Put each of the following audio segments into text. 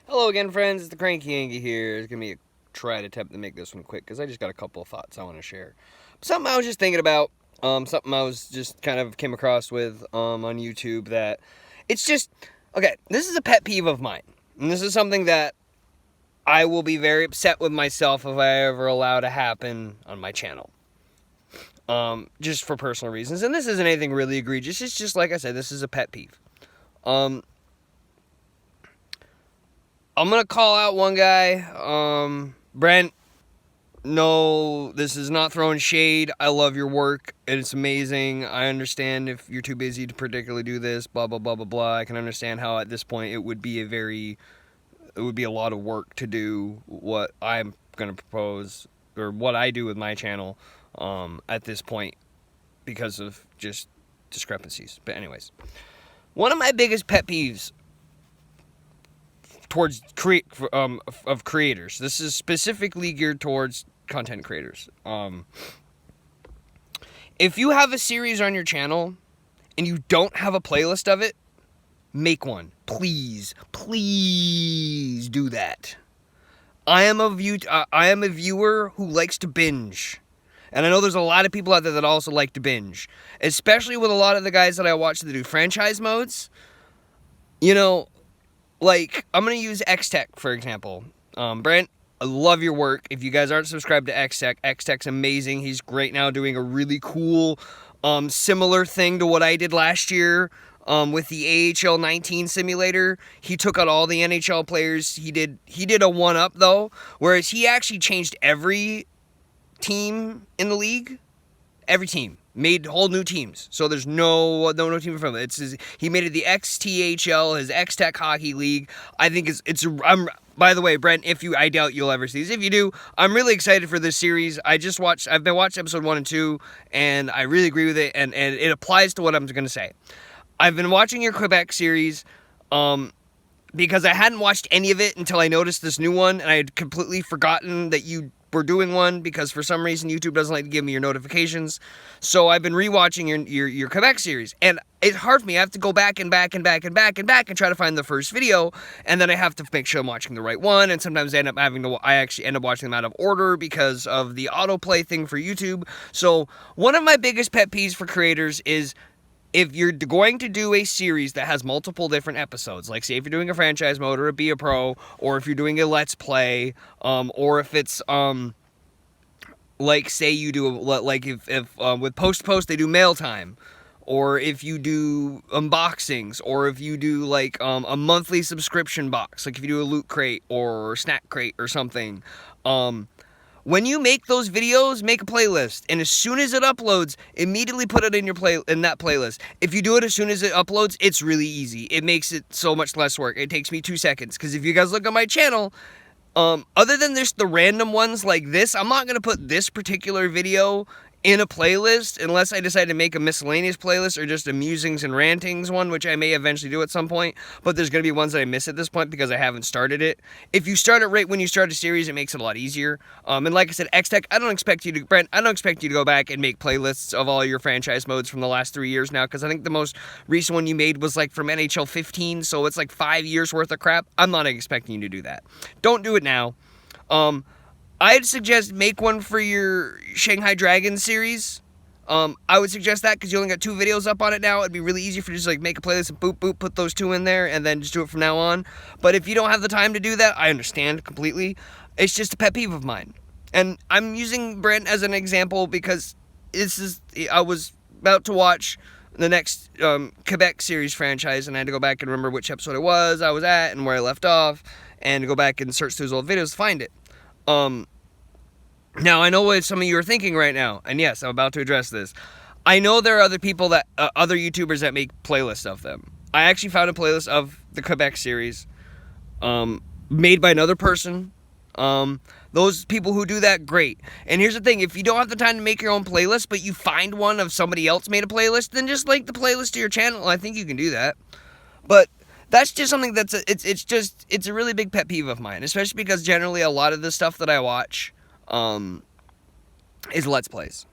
Hello again, friends. It's the Cranky Yankee here. It's going to be a tried attempt to make this one quick because I just got a couple of thoughts I want to share. Something I was just thinking about, something I was just kind of came across with on YouTube that it's just, okay, this is a pet peeve of mine. And this is something that I will be very upset with myself if I ever allow to happen on my channel. Just for personal reasons. And this isn't anything really egregious. It's just, like I said, this is a pet peeve. I'm going to call out one guy. Brent, no, this is not throwing shade. I love your work. It's amazing. I understand if you're too busy to particularly do this, blah, blah, blah, blah, blah. I can understand how at this point it would be a lot of work to do what I'm going to propose or what I do with my channel at this point because of just discrepancies. But anyways, one of my biggest pet peeves towards of creators. This is specifically geared towards content creators. If you have a series on your channel and you don't have a playlist of it, make one. Please do that. I am a viewer who likes to binge. And I know there's a lot of people out there that also like to binge, especially with a lot of the guys that I watch that do franchise modes. You know, like, I'm going to use X-Tech, for example. Brent, I love your work. If you guys aren't subscribed to X-Tech, X-Tech's amazing. He's great now doing a really cool, similar thing to what I did last year with the AHL 19 simulator. He took out all the NHL players. He did a one-up, though, whereas he actually changed every team in the league. Every team. Made whole new teams. So there's no team from it. He made it the XTHL, his X-Tech Hockey League. I think by the way, Brent, I doubt you'll ever see this. If you do, I'm really excited for this series. I've been watching episode 1 and 2, and I really agree with it, and it applies to what I'm going to say. I've been watching your Quebec series, because I hadn't watched any of it until I noticed this new one, and I had completely forgotten that you were doing one because for some reason YouTube doesn't like to give me your notifications. So I've been rewatching your Quebec series, and it's hard for me. I have to go back and try to find the first video, and then I have to make sure I'm watching the right one. And sometimes I actually end up watching them out of order because of the autoplay thing for YouTube. So one of my biggest pet peeves for creators is, if you're going to do a series that has multiple different episodes, like say if you're doing a franchise mode or a Be a Pro, or if you're doing a Let's Play, or if it's like say you do if with Post they do mail time, or if you do unboxings, or if you do like a monthly subscription box, like if you do a loot crate or snack crate or something, when you make those videos, make a playlist, and as soon as it uploads, immediately put it in that playlist. If you do it as soon as it uploads, it's really easy. It makes it so much less work. It takes me 2 seconds, because if you guys look at my channel, other than just the random ones like this, I'm not going to put this particular video in a playlist unless I decide to make a miscellaneous playlist or just a musings and rantings one, which I may eventually do at some point, but there's going to be ones that I miss at this point because I haven't started it. If you start it right when you start a series, it makes it a lot easier. And like I said, X-Tech, I don't expect you to go back and make playlists of all your franchise modes from the last 3 years now, because I think the most recent one you made was like from NHL 15, so it's like 5 years worth of crap. I'm not expecting you to do that. Don't do it now. I'd suggest make one for your Shanghai Dragons series. I would suggest that because you only got 2 videos up on it now. It'd be really easy for you to just like make a playlist and boop, put those 2 in there and then just do it from now on. But if you don't have the time to do that, I understand completely. It's just a pet peeve of mine. And I'm using Brent as an example because I was about to watch the next Quebec series franchise, and I had to go back and remember which episode I was at and where I left off, and go back and search through those old videos to find it. Now, I know what some of you are thinking right now, and yes, I'm about to address this. I know there are other people other YouTubers that make playlists of them. I actually found a playlist of the Quebec series, made by another person. Those people who do that, great. And here's the thing, if you don't have the time to make your own playlist, but you find one of somebody else made a playlist, then just link the playlist to your channel. I think you can do that. But that's just something it's a really big pet peeve of mine, especially because generally a lot of the stuff that I watch is Let's Plays.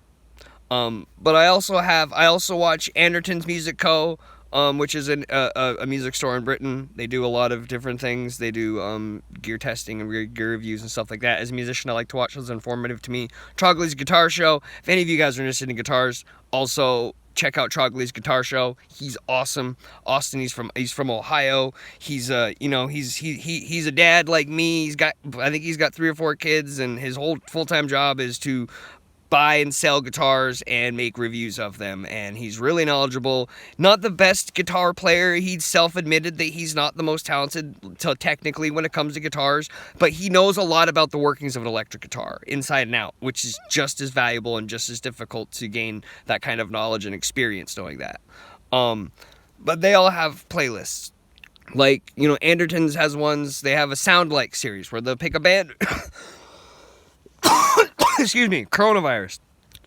But I also watch Anderton's Music Co. which is a music store in Britain. They do a lot of different things. They do gear testing and gear reviews and stuff like that. As a musician, I like to watch those. Informative to me. Trogley's Guitar Show. If any of you guys are interested in guitars, also check out Trogley's Guitar Show. He's awesome. Austin, he's from Ohio. He's he's a dad like me. I think he's got 3 or 4 kids, and his whole full-time job is to buy and sell guitars and make reviews of them, and he's really knowledgeable. Not the best guitar player. He's self-admitted that he's not the most talented technically when it comes to guitars, but he knows a lot about the workings of an electric guitar inside and out, which is just as valuable and just as difficult to gain that kind of knowledge and experience knowing that. But they all have playlists. Like, Anderton's has ones. They have a Sound Like series where they'll pick a band. Excuse me, coronavirus.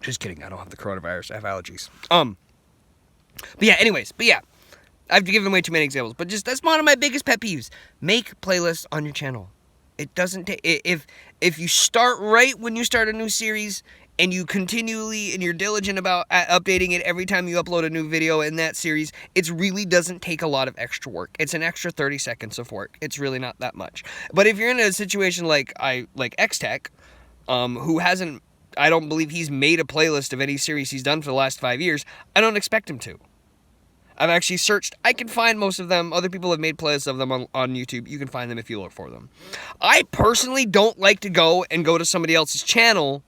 Just kidding, I don't have the coronavirus, I have allergies. But yeah, I've given way too many examples, but that's one of my biggest pet peeves. Make playlists on your channel. It doesn't take, if you start right when you start a new series, and you continually, and you're diligent about updating it every time you upload a new video in that series, it really doesn't take a lot of extra work. It's an extra 30 seconds of work. It's really not that much. But if you're in a situation like X-Tech, who hasn't, I don't believe he's made a playlist of any series he's done for the last 5 years. I don't expect him to. I've actually searched. I can find most of them. Other people have made playlists of them on YouTube. You can find them if you look for them. I personally don't like to go to somebody else's channel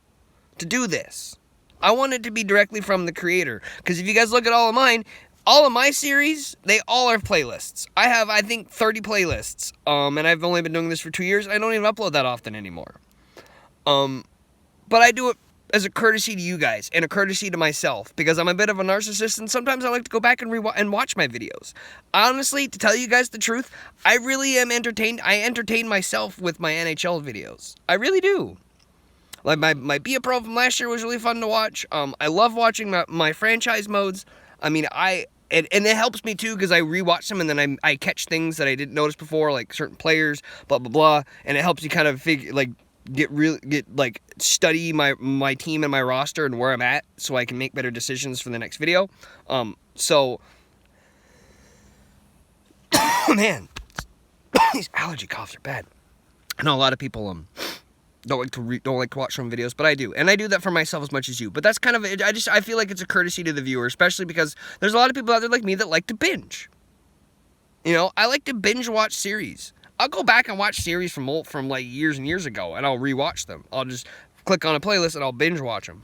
to do this. I want it to be directly from the creator. Because if you guys look at all of mine, all of my series, they all are playlists. I have, I think, 30 playlists. And I've only been doing this for 2 years. I don't even upload that often anymore. But I do it as a courtesy to you guys and a courtesy to myself, because I'm a bit of a narcissist, and sometimes I like to go back and watch my videos. Honestly, to tell you guys the truth, I really am entertained. I entertain myself with my NHL videos. I really do. Like my Be a Pro from last year was really fun to watch. I love watching my franchise modes. I mean, and it helps me too, because I rewatch them and then I catch things that I didn't notice before, like certain players, blah blah blah, and it helps you kind of study my team and my roster and where I'm at, so I can make better decisions for the next video. Man, these allergy coughs are bad. I know a lot of people don't like to watch some videos, but I do, and I do that for myself as much as you. But that's kind of it. I feel like it's a courtesy to the viewer, especially because there's a lot of people out there like me that like to binge. I like to binge watch series. I'll go back and watch series from like years and years ago, and I'll rewatch them. I'll just click on a playlist and I'll binge watch them.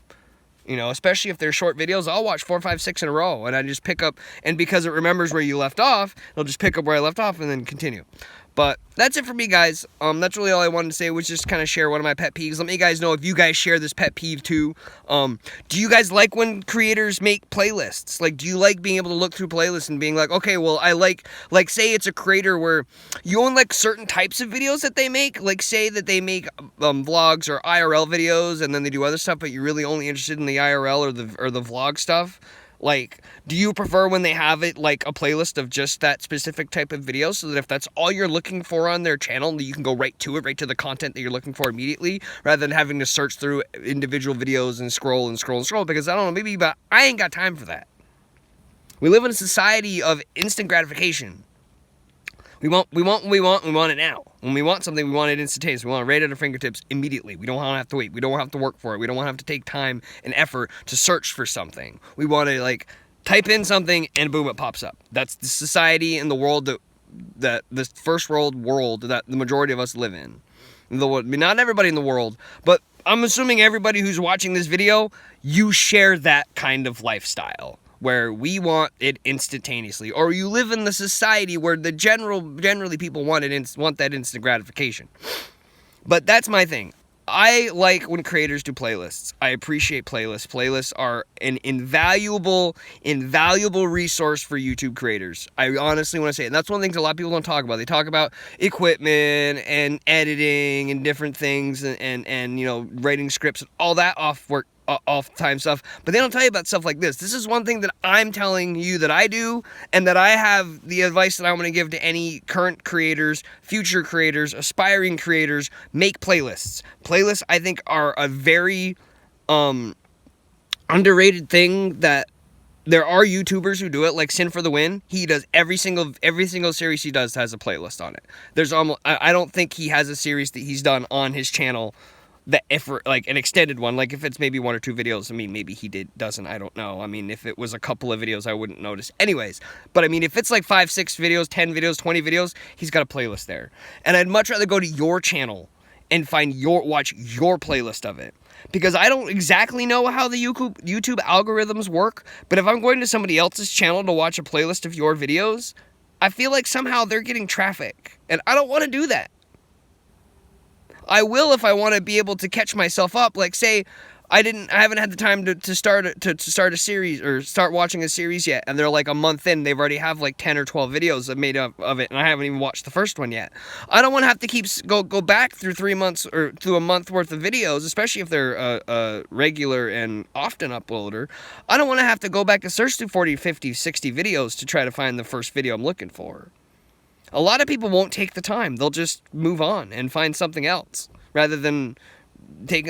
Especially if they're short videos, I'll watch 4, 5, 6 in a row, and I just pick up, and because it remembers where you left off, it'll just pick up where I left off and then continue. But that's it for me, guys. That's really all I wanted to say, was just kind of share one of my pet peeves. Let me guys know if you guys share this pet peeve too. Do you guys like when creators make playlists? Like, do you like being able to look through playlists and being like, okay, well, I like say it's a creator where you own like certain types of videos that they make. Like, say that they make vlogs or IRL videos, and then they do other stuff, but you're really only interested in the IRL or the vlog stuff. Like, do you prefer when they have it like a playlist of just that specific type of video, so that if that's all you're looking for on their channel, you can go right to the content that you're looking for immediately, rather than having to search through individual videos and scroll? Because I don't know, maybe, but I ain't got time for that. We live in a society of instant gratification. We want what we want it now. When we want something, we want it instantaneous. We want it right at our fingertips immediately. We don't want to have to wait. We don't have to work for it. We don't want to have to take time and effort to search for something. We want to type in something and boom, it pops up. That's the society and the world that the first world that the majority of us live in. Not everybody in the world, but I'm assuming everybody who's watching this video, you share that kind of lifestyle, where we want it instantaneously, or you live in the society where generally people want that instant gratification. But that's my thing. I like when creators do playlists. I appreciate playlists. Playlists are an invaluable resource for YouTube creators. I honestly want to say it. And that's one of the things a lot of people don't talk about. They talk about equipment and editing and different things and writing scripts and all that off-time stuff, but they don't tell you about stuff like this. This is one thing that I'm telling you that I do, and that I have the advice that I'm going to give to any current creators, future creators, aspiring creators. Make playlists. Playlists, I think, are a very underrated thing that there are YouTubers who do it, like Sin for the Win. He does every single series he does has a playlist on it. There's almost I don't think he has a series that he's done on his channel that if like an extended one, like if it's maybe 1 or 2 videos, I mean maybe he doesn't, I don't know. I mean if it was a couple of videos I wouldn't notice. Anyways, but I mean if it's like 5, 6 videos, 10 videos, 20 videos, he's got a playlist there. And I'd much rather go to your channel and watch your playlist of it. Because I don't exactly know how the YouTube algorithms work, but if I'm going to somebody else's channel to watch a playlist of your videos, I feel like somehow they're getting traffic, and I don't want to do that. I will if I want to be able to catch myself up. Like, say, I haven't had the time to start a series or start watching a series yet, and they're like a month in, they've already have like 10 or 12 videos made of it, and I haven't even watched the first one yet. I don't want to have to go back through 3 months or through a month worth of videos, especially if they're a regular and often uploader. I don't want to have to go back to search through 40, 50, 60 videos to try to find the first video I'm looking for. A lot of people won't take the time. They'll just move on and find something else rather than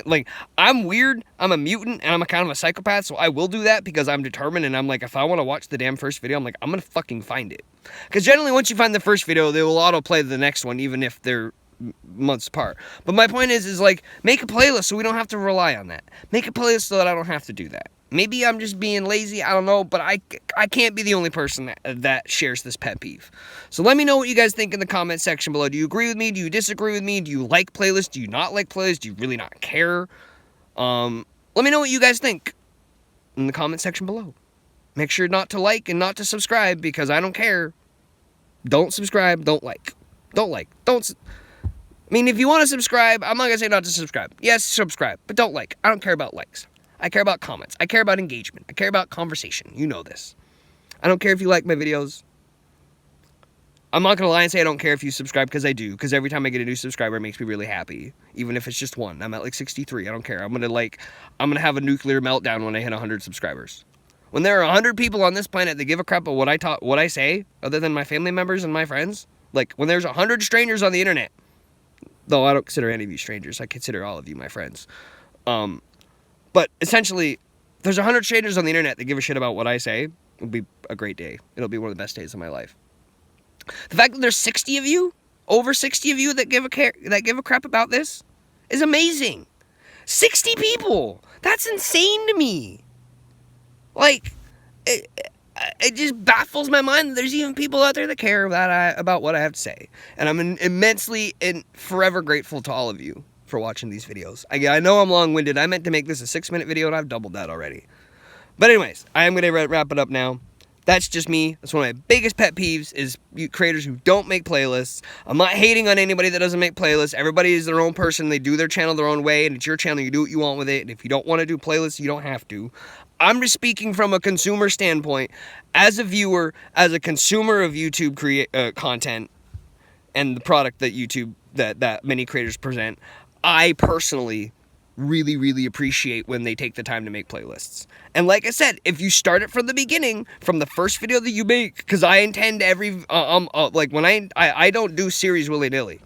like, I'm weird, I'm a mutant, and I'm a kind of a psychopath, so I will do that because I'm determined, and I'm like, if I want to watch the damn first video, I'm like, I'm gonna fucking find it. Because generally, once you find the first video, they will autoplay the next one, even if they're months apart. But my point is like, make a playlist so we don't have to rely on that. Make a playlist so that I don't have to do that. Maybe I'm just being lazy, I don't know, but I can't be the only person that shares this pet peeve. So let me know what you guys think in the comment section below. Do you agree with me? Do you disagree with me? Do you like playlists? Do you not like playlists? Do you really not care? Let me know what you guys think in the comment section below. Make sure not to like and not to subscribe because I don't care. Don't subscribe, don't like. Don't like. I mean, if you want to subscribe, I'm not going to say not to subscribe. Yes, subscribe, but don't like. I don't care about likes. I care about comments. I care about engagement. I care about conversation. You know this. I don't care if you like my videos. I'm not going to lie and say I don't care if you subscribe because I do. Because every time I get a new subscriber, it makes me really happy. Even if it's just one. I'm at like 63. I don't care. I'm going to have a nuclear meltdown when I hit 100 subscribers. When there are 100 people on this planet that give a crap about what I say, other than my family members and my friends. Like, when there's 100 strangers on the internet. Though I don't consider any of you strangers. I consider all of you my friends. But essentially, there's 100 strangers on the internet that give a shit about what I say. It'll be a great day. It'll be one of the best days of my life. The fact that there's 60 of you, over 60 of you that give a crap about this, is amazing. 60 people. That's insane to me. Like, it just baffles my mind that there's even people out there that care about what I have to say. And I'm immensely and forever grateful to all of you for watching these videos. I know I'm long-winded. I meant to make this a 6-minute video, and I've doubled that already. But anyways, I am going to wrap it up now. That's just me. That's one of my biggest pet peeves is creators who don't make playlists. I'm not hating on anybody that doesn't make playlists. Everybody is their own person. They do their channel their own way, and it's your channel. You do what you want with it. And if you don't want to do playlists, you don't have to. I'm just speaking from a consumer standpoint. As a viewer, as a consumer of YouTube content and the product that that many creators present, I personally really, really appreciate when they take the time to make playlists. And like I said, if you start it from the beginning, from the first video that you make, because I intend like when I don't do series willy-nilly.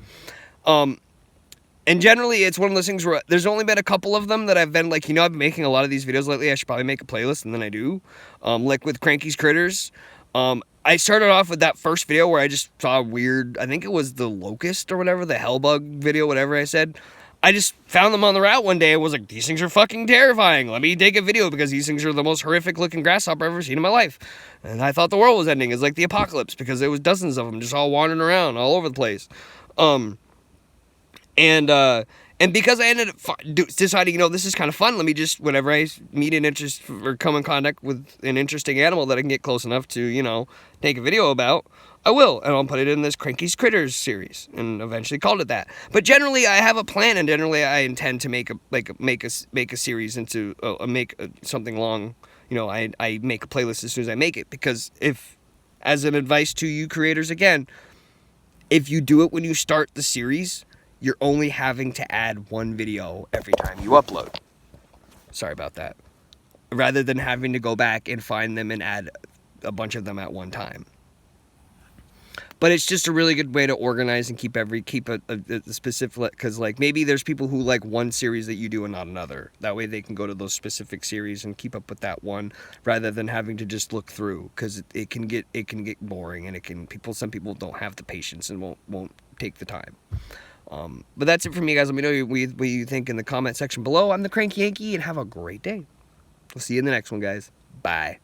And generally, it's one of those things where there's only been a couple of them that I've been like, I've been making a lot of these videos lately. I should probably make a playlist, and then I do. Like with Cranky's Critters. I started off with that first video where I just saw weird, I think it was the locust or whatever, the hellbug video, whatever I said. I just found them on the route one day and was like, these things are fucking terrifying. Let me take a video because these things are the most horrific looking grasshopper I've ever seen in my life. And I thought the world was ending. It's like the apocalypse because there was dozens of them just all wandering around all over the place. And because I ended up deciding, this is kind of fun, let me just, whenever I meet an interest or come in contact with an interesting animal that I can get close enough to, take a video about, I will, and I'll put it in this Cranky's Critters series, and eventually called it that. But generally, I have a plan, and generally, I intend to make a series into something long. I make a playlist as soon as I make it, because as an advice to you creators again, if you do it when you start the series, you're only having to add one video every time you upload. Sorry about that. Rather than having to go back and find them and add a bunch of them at one time. But it's just a really good way to organize and keep a specific, because like maybe there's people who like one series that you do and not another. That way they can go to those specific series and keep up with that one rather than having to just look through, because it can get boring, and some people don't have the patience and won't take the time. But that's it for me, guys. Let me know what you think in the comment section below. I'm the Cranky Yankee, and have a great day. We'll see you in the next one, guys. Bye.